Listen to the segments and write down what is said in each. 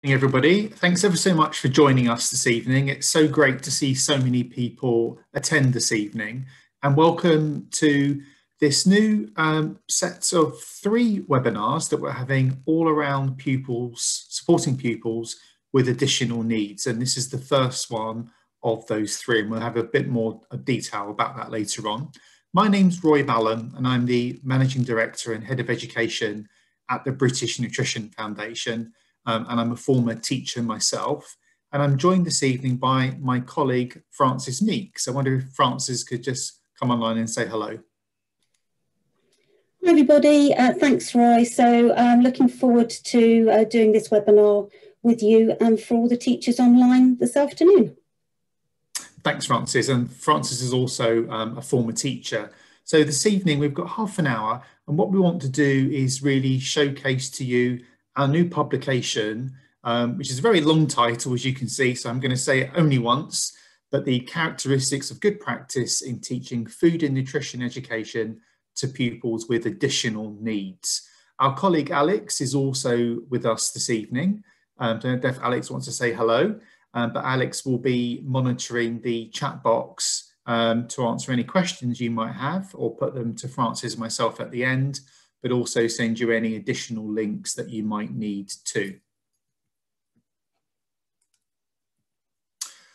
Everybody, thanks ever so much for joining us this evening. It's so great to see so many people attend this evening, and welcome to this new set of 3 webinars that we're having all around pupils, supporting pupils with additional needs. And this is the first one of those 3, and we'll have a bit more detail about that later on. My name's Roy Ballon, and I'm the Managing Director and Head of Education at the British Nutrition Foundation. And I'm a former teacher myself. And I'm joined this evening by my colleague, Frances Meek. So I wonder if Frances could just come online and say hello. Hi everybody, thanks Roy. So I'm looking forward to doing this webinar with you and for all the teachers online this afternoon. Thanks, Frances. And Frances is also a former teacher. So this evening we've got half an hour, and what we want to do is really showcase to you our new publication, which is a very long title, as you can see, so I'm going to say it only once, but the characteristics of good practice in teaching food and nutrition education to pupils with additional needs. Our colleague Alex is also with us this evening. I don't know if Alex wants to say hello, but Alex will be monitoring the chat box to answer any questions you might have, or put them to Frances and myself at the end, but also send you any additional links that you might need too.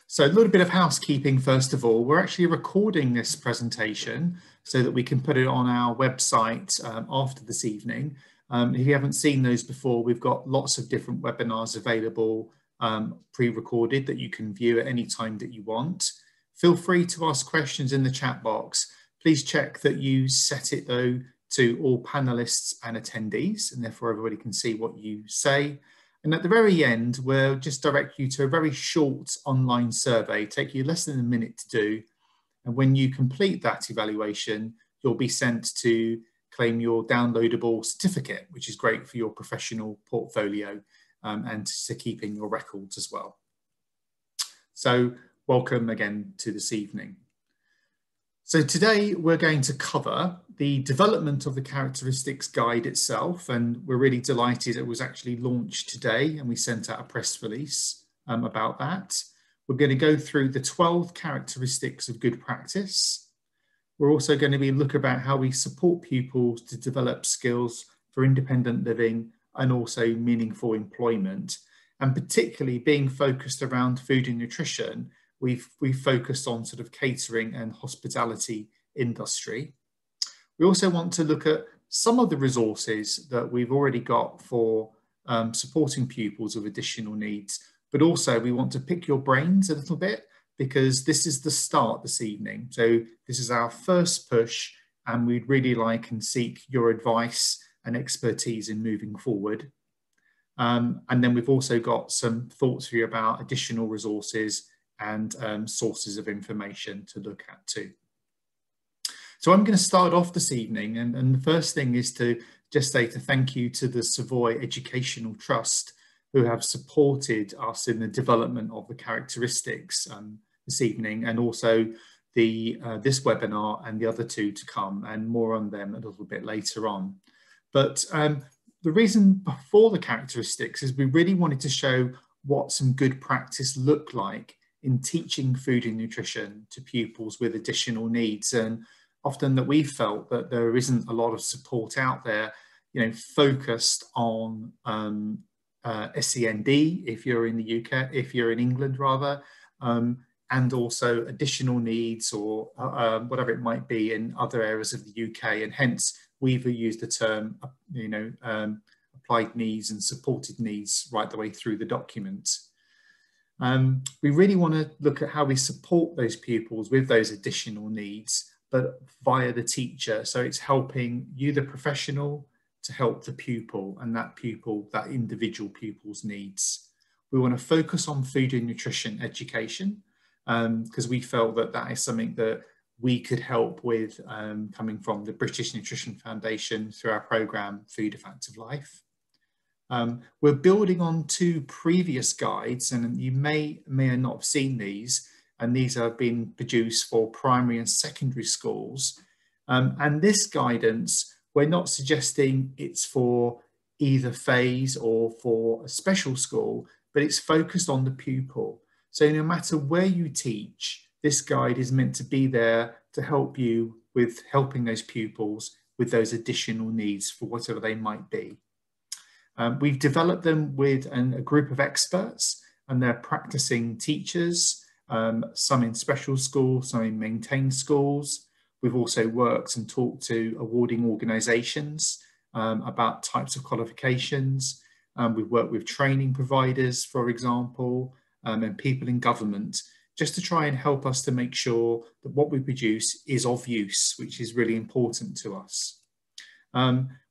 So a little bit of housekeeping first of all. We're actually recording this presentation so that we can put it on our website after this evening. If you haven't seen those before, we've got lots of different webinars available pre-recorded that you can view at any time that you want. Feel free to ask questions in the chat box. Please check that you set it though to all panelists and attendees, and therefore everybody can see what you say. And at the very end, we'll just direct you to a very short online survey, take you less than a minute to do. And when you complete that evaluation, you'll be sent to claim your downloadable certificate, which is great for your professional portfolio and to keep in your records as well. So welcome again to this evening. So today we're going to cover the development of the characteristics guide itself, and we're really delighted it was actually launched today and we sent out a press release about that. We're going to go through the 12 characteristics of good practice. We're also going to be look about how we support pupils to develop skills for independent living and also meaningful employment, and particularly being focused around food and nutrition. We've focused on sort of catering and hospitality industry. We also want to look at some of the resources that we've already got for supporting pupils with additional needs, but also we want to pick your brains a little bit, because this is the start this evening. So this is our first push, and we'd really like and seek your advice and expertise in moving forward. And then we've also got some thoughts for you about additional resources and sources of information to look at too. So I'm going to start off this evening, and the first thing is to just say thank you to the Savoy Educational Trust, who have supported us in the development of the characteristics this evening, and also this webinar and the other 2 to come, and more on them a little bit later on. But the reason for the characteristics is we really wanted to show what some good practice look like in teaching food and nutrition to pupils with additional needs. And often that we felt that there isn't a lot of support out there, focused on SEND if you're in the UK, if you're in England rather, and also additional needs or whatever it might be in other areas of the UK. And hence we've used the term, applied needs and supported needs right the way through the document. We really want to look at how we support those pupils with those additional needs, but via the teacher. So it's helping you, the professional, to help the pupil, and that individual pupil's needs. We want to focus on food and nutrition education, because we felt that that is something that we could help with, coming from the British Nutrition Foundation through our programme, Food a Fact of Life. We're building on 2 previous guides, and you may or not have seen these, and these have been produced for primary and secondary schools. And this guidance, we're not suggesting it's for either phase or for a special school, but it's focused on the pupil. So no matter where you teach, this guide is meant to be there to help you with helping those pupils with those additional needs for whatever they might be. We've developed them with a group of experts, and they're practicing teachers, some in special schools, some in maintained schools. We've also worked and talked to awarding organisations about types of qualifications. We've worked with training providers, for example, and people in government, just to try and help us to make sure that what we produce is of use, which is really important to us.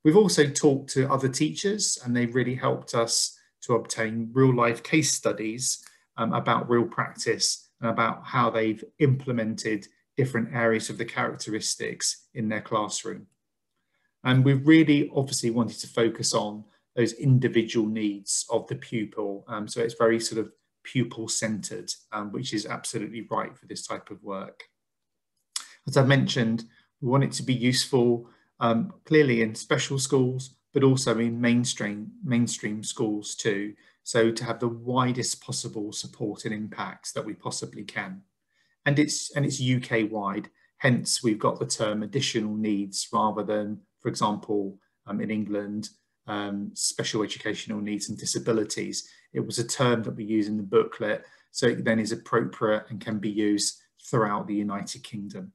We've also talked to other teachers, and they've really helped us to obtain real-life case studies about real practice and about how they've implemented different areas of the characteristics in their classroom. And we've really obviously wanted to focus on those individual needs of the pupil. So it's very sort of pupil-centered, which is absolutely right for this type of work. As I mentioned, we want it to be useful clearly in special schools, but also in mainstream schools too. So to have the widest possible support and impacts that we possibly can. And it's UK-wide, hence we've got the term additional needs rather than, for example, in England, special educational needs and disabilities. It was a term that we use in the booklet, so it then is appropriate and can be used throughout the United Kingdom.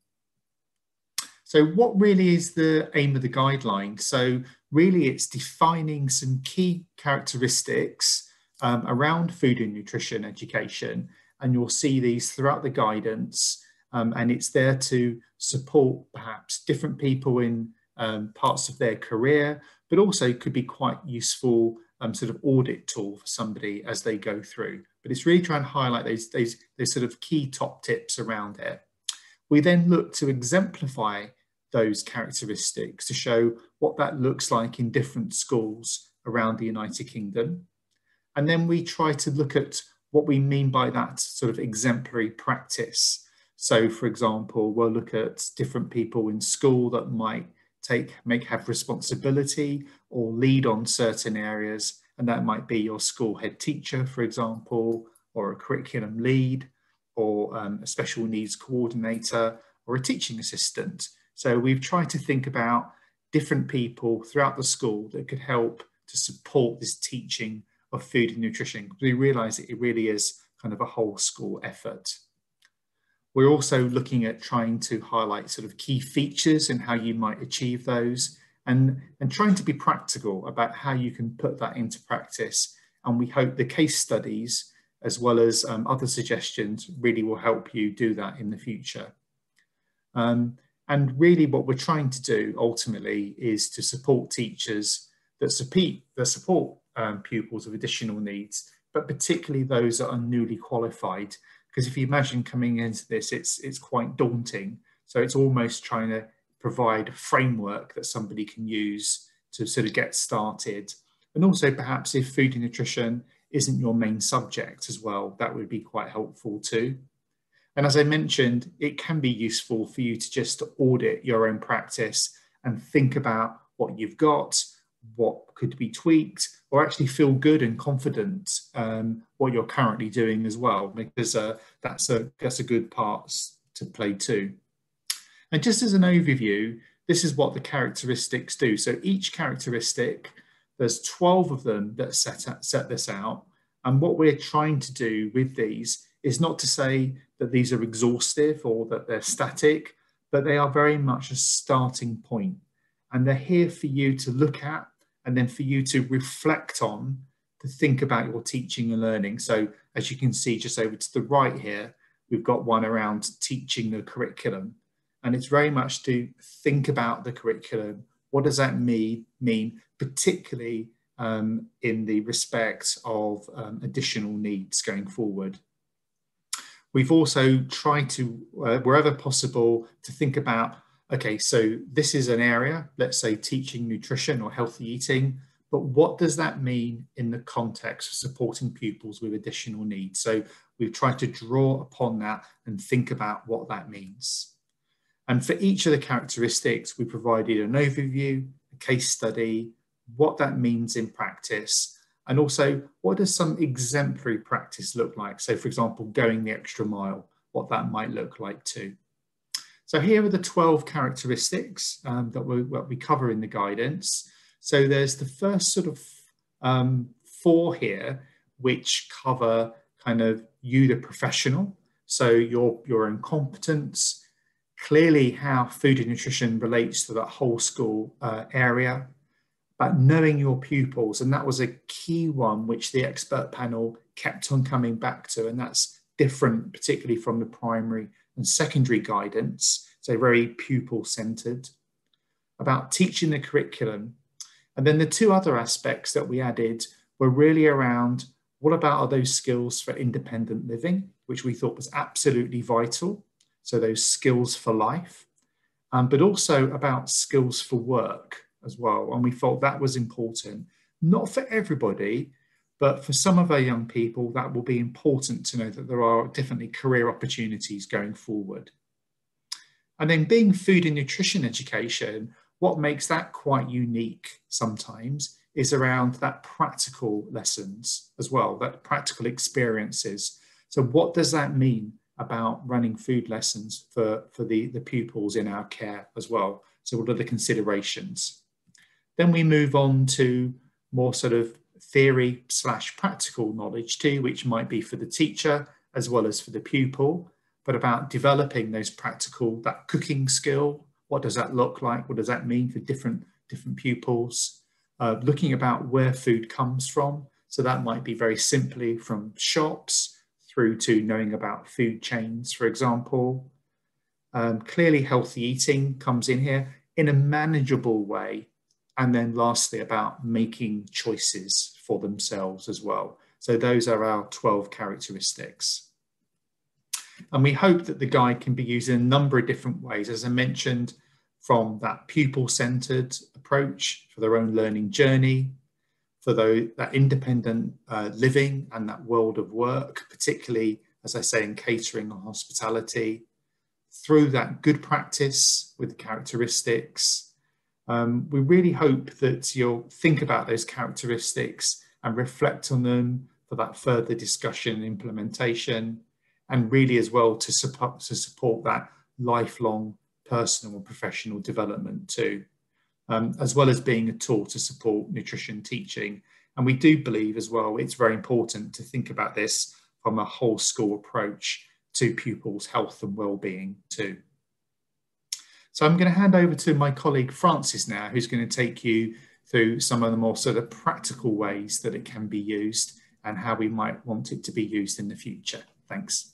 So what really is the aim of the guideline? So really it's defining some key characteristics around food and nutrition education, and you'll see these throughout the guidance, and it's there to support perhaps different people in parts of their career, but also could be quite useful sort of audit tool for somebody as they go through. But it's really trying to highlight those sort of key top tips around it. We then look to exemplify those characteristics to show what that looks like in different schools around the United Kingdom. And then we try to look at what we mean by that sort of exemplary practice. So for example, we'll look at different people in school that might have responsibility or lead on certain areas, and that might be your school head teacher, for example, or a curriculum lead, or a special needs coordinator, or a teaching assistant. So we've tried to think about different people throughout the school that could help to support this teaching of food and nutrition. We realise that it really is kind of a whole school effort. We're also looking at trying to highlight sort of key features and how you might achieve those, and trying to be practical about how you can put that into practice. And we hope the case studies, as well as other suggestions, really will help you do that in the future. And really what we're trying to do ultimately is to support teachers that support pupils with additional needs, but particularly those that are newly qualified. Because if you imagine coming into this, it's quite daunting. So it's almost trying to provide a framework that somebody can use to sort of get started. And also perhaps if food and nutrition isn't your main subject as well, that would be quite helpful too. And as I mentioned, it can be useful for you to just audit your own practice and think about what you've got, what could be tweaked, or actually feel good and confident what you're currently doing as well, because that's a good part to play too. And just as an overview, this is what the characteristics do. So each characteristic, there's 12 of them that set this out. And what we're trying to do with these is not to say that these are exhaustive or that they're static, but they are very much a starting point. And they're here for you to look at, and then for you to reflect on, to think about your teaching and learning. So as you can see just over to the right here, we've got one around teaching the curriculum. And it's very much to think about the curriculum. What does that mean, particularly in the respect of additional needs going forward? We've also tried to, wherever possible, to think about, okay, so this is an area, let's say teaching nutrition or healthy eating, but what does that mean in the context of supporting pupils with additional needs? So we've tried to draw upon that and think about what that means. And for each of the characteristics, we provided an overview, a case study, what that means in practice, and also what does some exemplary practice look like? So for example, going the extra mile, what that might look like too. So here are the 12 characteristics that we cover in the guidance. So there's the first sort of 4 here, which cover kind of you, the professional. So your incompetence, clearly how food and nutrition relates to that whole school area, but knowing your pupils. And that was a key one, which the expert panel kept on coming back to. And that's different, particularly from the primary and secondary guidance. So very pupil centered, about teaching the curriculum. And then the 2 other aspects that we added were really around what about are those skills for independent living, which we thought was absolutely vital. So those skills for life, but also about skills for work as well. And we thought that was important, not for everybody, but for some of our young people, that will be important to know that there are definitely career opportunities going forward. And then being food and nutrition education, what makes that quite unique sometimes is around that practical lessons as well, that practical experiences. So what does that mean about running food lessons for the pupils in our care as well? So what are the considerations? Then we move on to more sort of theory / practical knowledge too, which might be for the teacher as well as for the pupil, but about developing those practical, that cooking skill. What does that look like? What does that mean for different pupils? Looking about where food comes from. So that might be very simply from shops through to knowing about food chains, for example. Clearly healthy eating comes in here in a manageable way. And then lastly, about making choices for themselves as well. So those are our 12 characteristics. And we hope that the guide can be used in a number of different ways, as I mentioned, from that pupil-centered approach for their own learning journey, for that independent living and that world of work, particularly, as I say, in catering or hospitality, through that good practice with the characteristics. We really hope that you'll think about those characteristics and reflect on them for that further discussion and implementation, and really as well to support that lifelong personal and professional development too, as well as being a tool to support nutrition teaching. And we do believe as well, it's very important to think about this from a whole school approach to pupils' health and well-being too. So I'm going to hand over to my colleague Francis now, who's going to take you through some of the more sort of practical ways that it can be used and how we might want it to be used in the future. Thanks.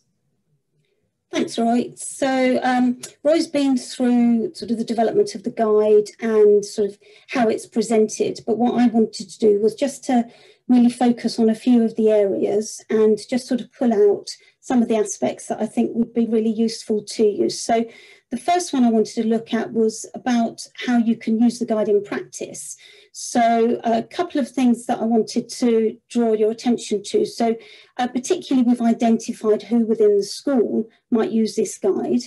Thanks, Roy. So Roy's been through sort of the development of the guide and sort of how it's presented. But what I wanted to do was just to really focus on a few of the areas and just sort of pull out some of the aspects that I think would be really useful to you. So the first one I wanted to look at was about how you can use the guide in practice. So a couple of things that I wanted to draw your attention to. So particularly we've identified who within the school might use this guide,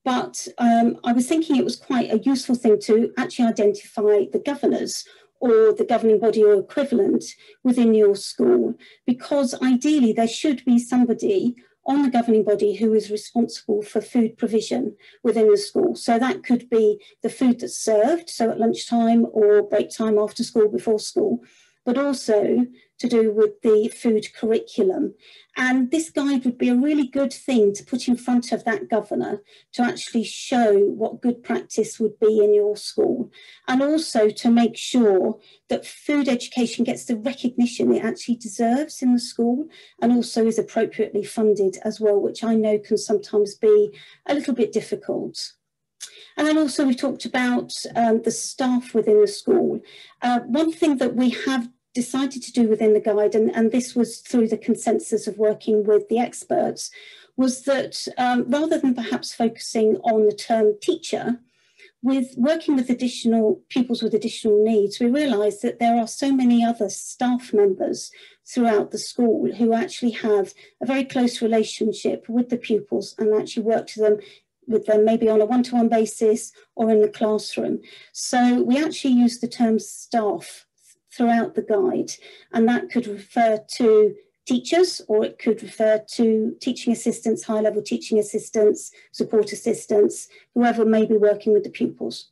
but I was thinking it was quite a useful thing to actually identify the governors or the governing body or equivalent within your school, because ideally there should be somebody on the governing body who is responsible for food provision within the school. So that could be the food that's served, so at lunchtime or break time after school, before school, but also to do with the food curriculum. And this guide would be a really good thing to put in front of that governor to actually show what good practice would be in your school, and also to make sure that food education gets the recognition it actually deserves in the school and also is appropriately funded as well, which I know can sometimes be a little bit difficult. And then also we talked about the staff within the school. One thing that we have decided to do within the guide, and this was through the consensus of working with the experts, was that rather than perhaps focusing on the term teacher, with working with additional pupils with additional needs, we realised that there are so many other staff members throughout the school who actually have a very close relationship with the pupils and actually work with them maybe on a one-to-one basis or in the classroom. So we actually use the term staff throughout the guide, and that could refer to teachers, or it could refer to teaching assistants, high-level teaching assistants, support assistants, whoever may be working with the pupils.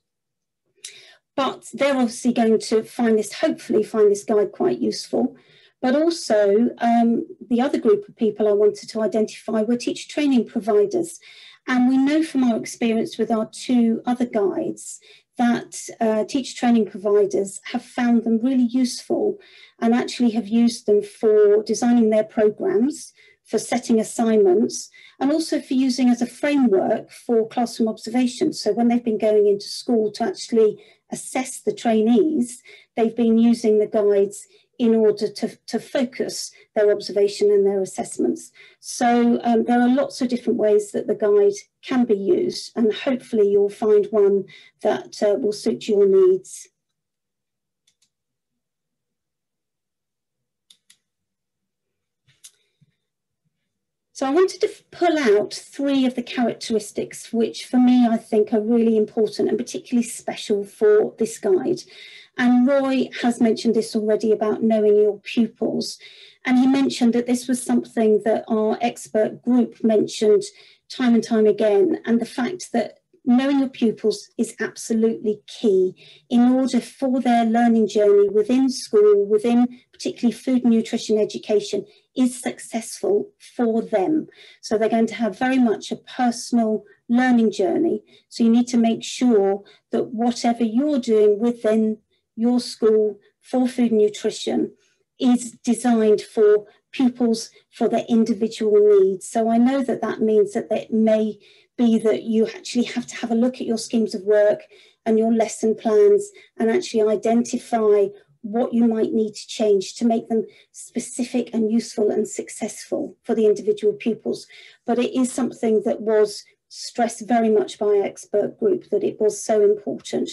But they're obviously going to hopefully find this guide quite useful. But also the other group of people I wanted to identify were teacher training providers. And we know from our experience with our 2 other guides that teacher training providers have found them really useful and actually have used them for designing their programs, for setting assignments, and also for using as a framework for classroom observation. So when they've been going into school to actually assess the trainees, they've been using the guides in order to focus their observation and their assessments. So there are lots of different ways that the guide can be used, and hopefully you'll find one that will suit your needs. So I wanted to pull out 3 of the characteristics which for me I think are really important and particularly special for this guide. And Roy has mentioned this already about knowing your pupils. And he mentioned that this was something that our expert group mentioned time and time again, and the fact that knowing your pupils is absolutely key in order for their learning journey within school, within particularly food and nutrition education, is successful for them. So they're going to have very much a personal learning journey. So you need to make sure that whatever you're doing within your school for food and nutrition is designed for pupils for their individual needs. So I know that that means that it may be that you actually have to have a look at your schemes of work and your lesson plans and actually identify what you might need to change to make them specific and useful and successful for the individual pupils. But it is something that was stressed very much by our expert group, that it was so important.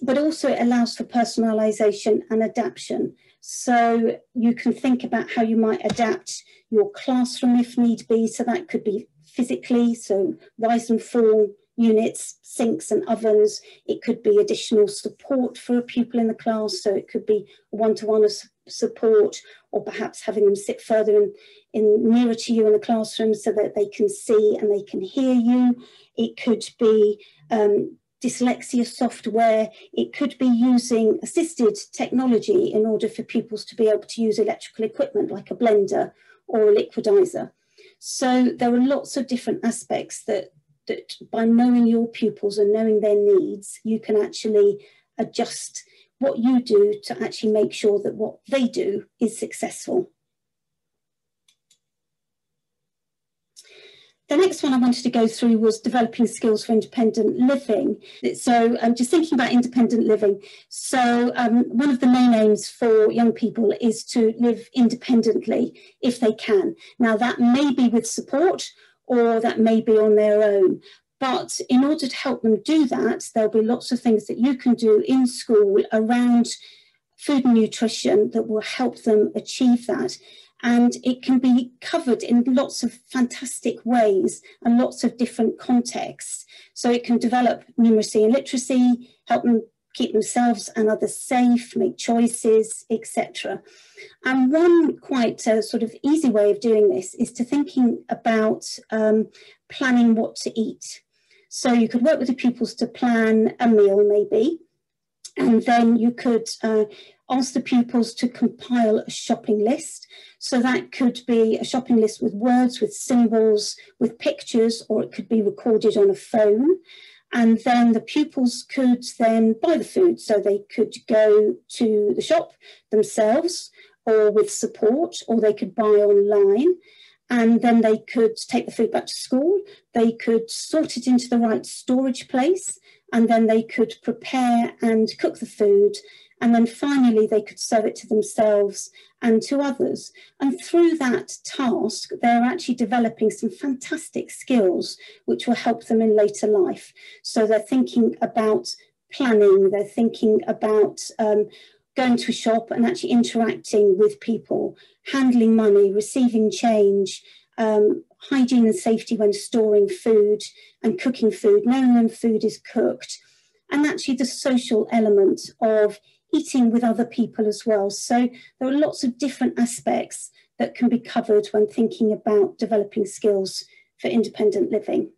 But also it allows for personalisation and adaptation. So you can think about how you might adapt your classroom if need be. So that could be physically, so rise and fall units, sinks and ovens. It could be additional support for a pupil in the class. So it could be one-to-one support, or perhaps having them sit further in nearer to you in the classroom so that they can see and they can hear you. It could be dyslexia software. It could be using assisted technology in order for pupils to be able to use electrical equipment like a blender or a liquidizer. So there are lots of different aspects that by knowing your pupils and knowing their needs, you can actually adjust what you do to actually make sure that what they do is successful. The next one I wanted to go through was developing skills for independent living. So just thinking about independent living. So one of the main aims for young people is to live independently if they can. Now that may be with support or that may be on their own. But in order to help them do that, there'll be lots of things that you can do in school around food and nutrition that will help them achieve that. And it can be covered in lots of fantastic ways and lots of different contexts. So it can develop numeracy and literacy, help them keep themselves and others safe, make choices, etc. And one quite sort of easy way of doing this is to thinking about planning what to eat. So you could work with the pupils to plan a meal maybe, and then you could ask the pupils to compile a shopping list. So that could be a shopping list with words, with symbols, with pictures, or it could be recorded on a phone. And then the pupils could then buy the food. So they could go to the shop themselves or with support, or they could buy online. And then they could take the food back to school. They could sort it into the right storage place, and then they could prepare and cook the food. And then finally, they could serve it to themselves and to others. And through that task, they're actually developing some fantastic skills which will help them in later life. So they're thinking about planning, they're thinking about going to a shop and actually interacting with people, handling money, receiving change, hygiene and safety when storing food and cooking food, knowing when food is cooked, and actually the social element of eating with other people as well. So there are lots of different aspects that can be covered when thinking about developing skills for independent living.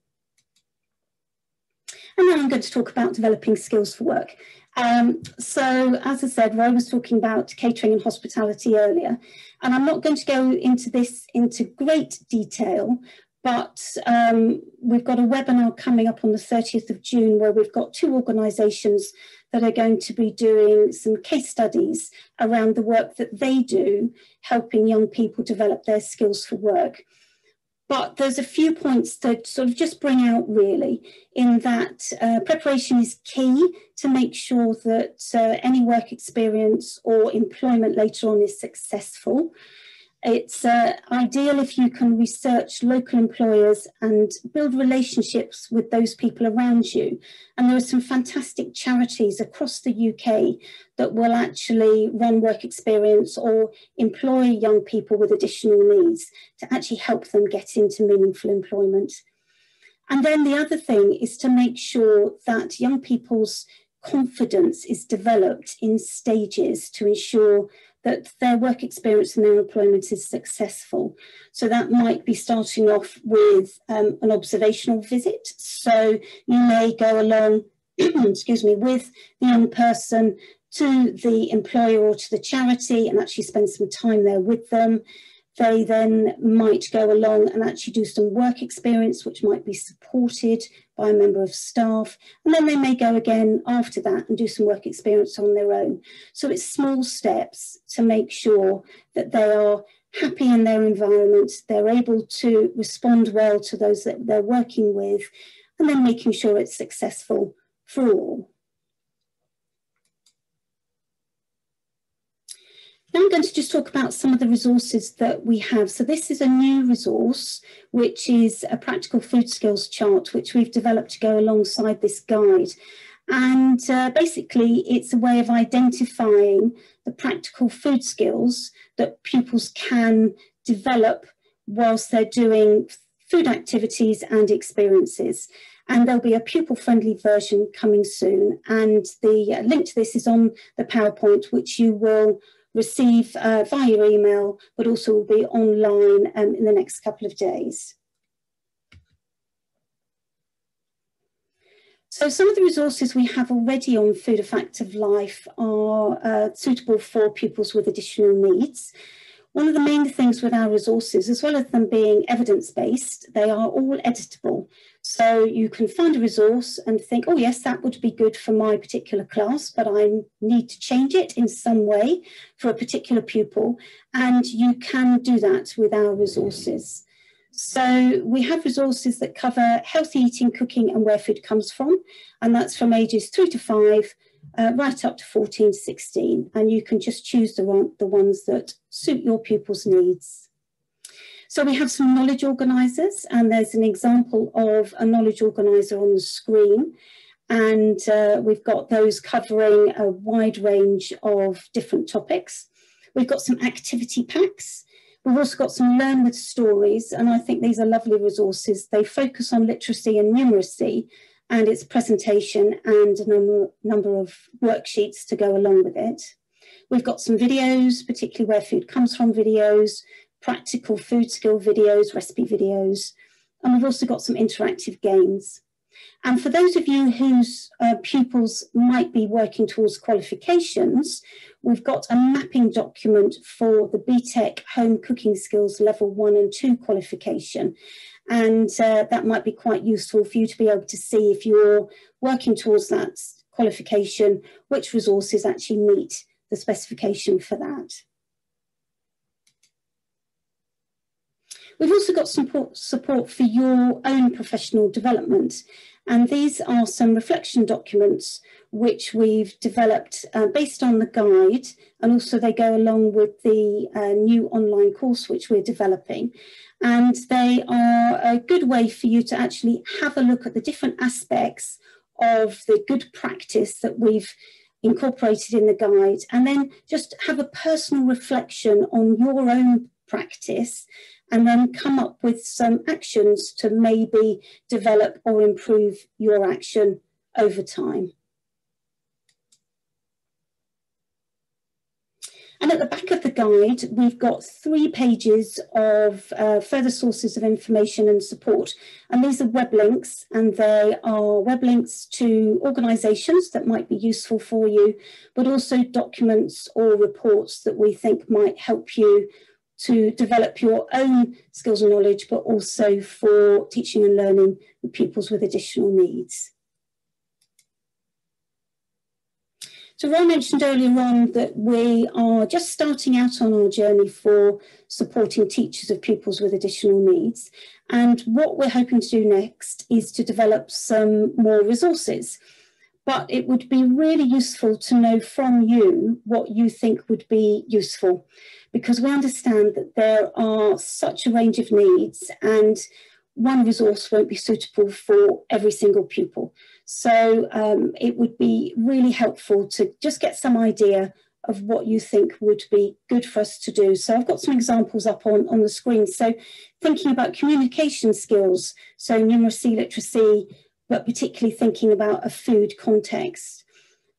And then I'm going to talk about developing skills for work. So as I said, Roy was talking about catering and hospitality earlier, and I'm not going to go into this into great detail, but we've got a webinar coming up on the 30th of June where we've got 2 organisations that are going to be doing some case studies around the work that they do, helping young people develop their skills for work. But there's a few points that sort of just bring out really in that preparation is key to make sure that any work experience or employment later on is successful. It's ideal if you can research local employers and build relationships with those people around you. And there are some fantastic charities across the UK that will actually run work experience or employ young people with additional needs to actually help them get into meaningful employment. And then the other thing is to make sure that young people's confidence is developed in stages to ensure that their work experience and their employment is successful. So that might be starting off with an observational visit. So you may go along, excuse me, with the young person to the employer or to the charity and actually spend some time there with them. They then might go along and actually do some work experience, which might be supported by a member of staff. And then they may go again after that and do some work experience on their own. So it's small steps to make sure that they are happy in their environment, they're able to respond well to those that they're working with, and then making sure it's successful for all. Now I'm going to just talk about some of the resources that we have. So this is a new resource, which is a practical food skills chart, which we've developed to go alongside this guide. And basically, it's a way of identifying the practical food skills that pupils can develop whilst they're doing food activities and experiences. And there'll be a pupil-friendly version coming soon. And the link to this is on the PowerPoint, which you will receive via your email, but also will be online in the next couple of days. So some of the resources we have already on Food a Fact of Life are suitable for pupils with additional needs. One of the main things with our resources, as well as them being evidence-based, they are all editable. So you can find a resource and think, oh yes, that would be good for my particular class, but I need to change it in some way for a particular pupil. And you can do that with our resources. So we have resources that cover healthy eating, cooking and where food comes from. And that's from ages 3 to 5, right up to 14, 16. And you can just choose the ones that suit your pupils' needs. So we have some knowledge organisers, and there's an example of a knowledge organiser on the screen. And we've got those covering a wide range of different topics. We've got some activity packs. We've also got some Learn with Stories, and I think these are lovely resources. They focus on literacy and numeracy and its presentation and a number of worksheets to go along with it. We've got some videos, particularly where food comes from videos, practical food skill videos, recipe videos, and we've also got some interactive games. And for those of you whose pupils might be working towards qualifications, we've got a mapping document for the BTEC Home Cooking Skills Level 1 and 2 qualification. And that might be quite useful for you to be able to see if you're working towards that qualification, which resources actually meet the specification for that. We've also got some support for your own professional development. And these are some reflection documents which we've developed based on the guide, and also they go along with the new online course which we're developing. And they are a good way for you to actually have a look at the different aspects of the good practice that we've incorporated in the guide, and then just have a personal reflection on your own practice, and then come up with some actions to maybe develop or improve your action over time. And at the back of the guide, we've got 3 pages of further sources of information and support. And these are web links, and they are web links to organisations that might be useful for you, but also documents or reports that we think might help you to develop your own skills and knowledge, but also for teaching and learning with pupils with additional needs. So Roy mentioned earlier on that we are just starting out on our journey for supporting teachers of pupils with additional needs. And what we're hoping to do next is to develop some more resources. But it would be really useful to know from you what you think would be useful, because we understand that there are such a range of needs and one resource won't be suitable for every single pupil. So it would be really helpful to just get some idea of what you think would be good for us to do. So I've got some examples up on the screen. So thinking about communication skills, so numeracy, literacy, but particularly thinking about a food context.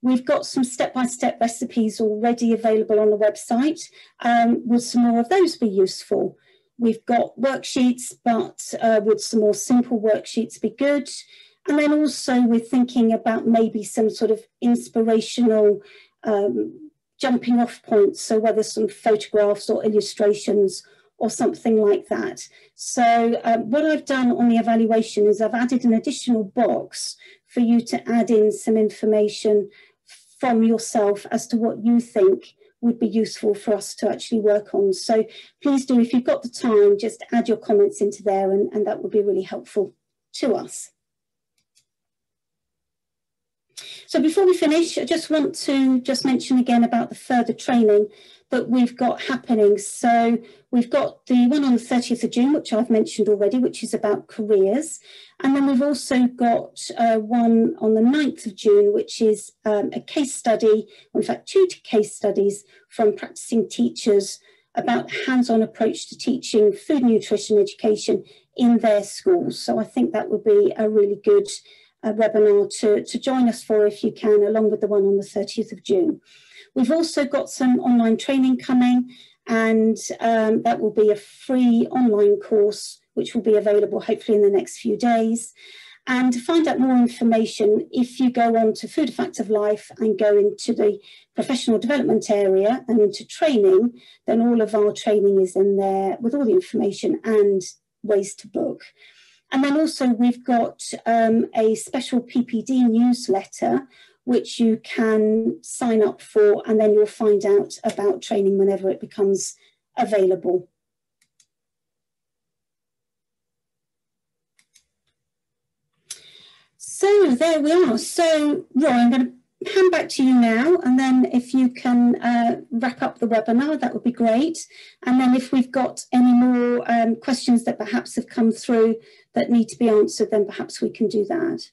We've got some step-by-step recipes already available on the website. Would some more of those be useful? We've got worksheets, but would some more simple worksheets be good? And then also we're thinking about maybe some sort of inspirational jumping off points, so whether some photographs or illustrations or something like that. So what I've done on the evaluation is I've added an additional box for you to add in some information from yourself as to what you think would be useful for us to actually work on. So please do, if you've got the time, just add your comments into there, and that would be really helpful to us. So before we finish, I just want to mention again about the further training that we've got happening. So we've got the one on the 30th of June, which I've mentioned already, which is about careers. And then we've also got one on the 9th of June, which is a case study, or in fact, 2 case studies from practicing teachers about hands-on approach to teaching food, nutrition, education in their schools. So I think that would be a really good webinar to join us for if you can, along with the one on the 30th of June. We've also got some online training coming, and that will be a free online course which will be available hopefully in the next few days. And to find out more information, if you go on to Food Effective Life and go into the professional development area and into training, then all of our training is in there with all the information and ways to book. And then also we've got a special PPD newsletter which you can sign up for, and then you'll find out about training whenever it becomes available. So there we are. So Roy, I'm going to hand back to you now, and then if you can wrap up the webinar, that would be great. And then if we've got any more questions that perhaps have come through that need to be answered, then perhaps we can do that.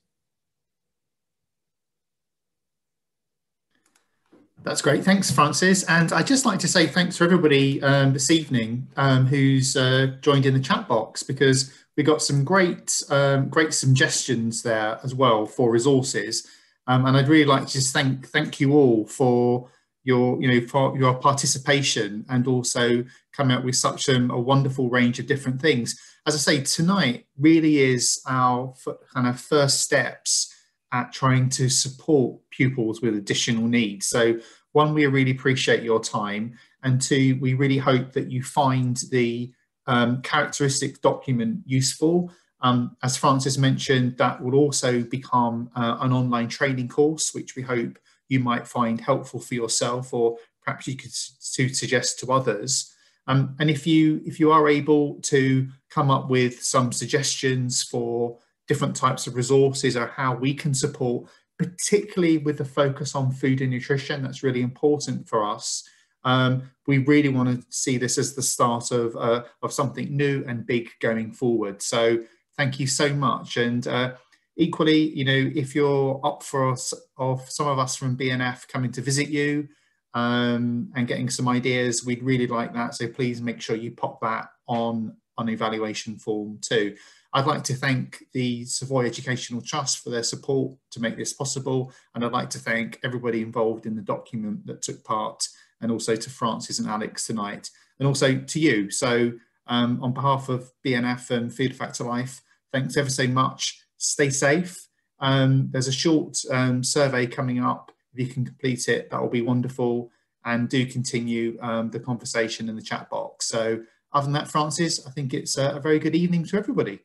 That's great. Thanks, Frances. And I'd just like to say thanks to everybody this evening who's joined in the chat box, because we got some great suggestions there as well for resources. And I'd really like to just thank you all for your participation, and also coming up with such a wonderful range of different things. As I say, tonight really is our kind of first steps at trying to support pupils with additional needs. So 1, we really appreciate your time, and 2, we really hope that you find the characteristics document useful. As Frances mentioned, that will also become an online training course, which we hope you might find helpful for yourself, or perhaps you could suggest to others. And if you are able to come up with some suggestions for different types of resources or how we can support, particularly with the focus on food and nutrition, that's really important for us. We really want to see this as the start of something new and big going forward. So thank you so much. And equally, if you're up for some of us from BNF coming to visit you and getting some ideas, we'd really like that. So please make sure you pop that on evaluation form too. I'd like to thank the Savoy Educational Trust for their support to make this possible, and I'd like to thank everybody involved in the document that took part and also to Francis and Alex tonight, and also to you. So on behalf of BNF and Food Factor Life, thanks ever so much. Stay safe. There's a short survey coming up. If you can complete it, that will be wonderful. And do continue the conversation in the chat box. So other than that, Francis, I think it's a very good evening to everybody.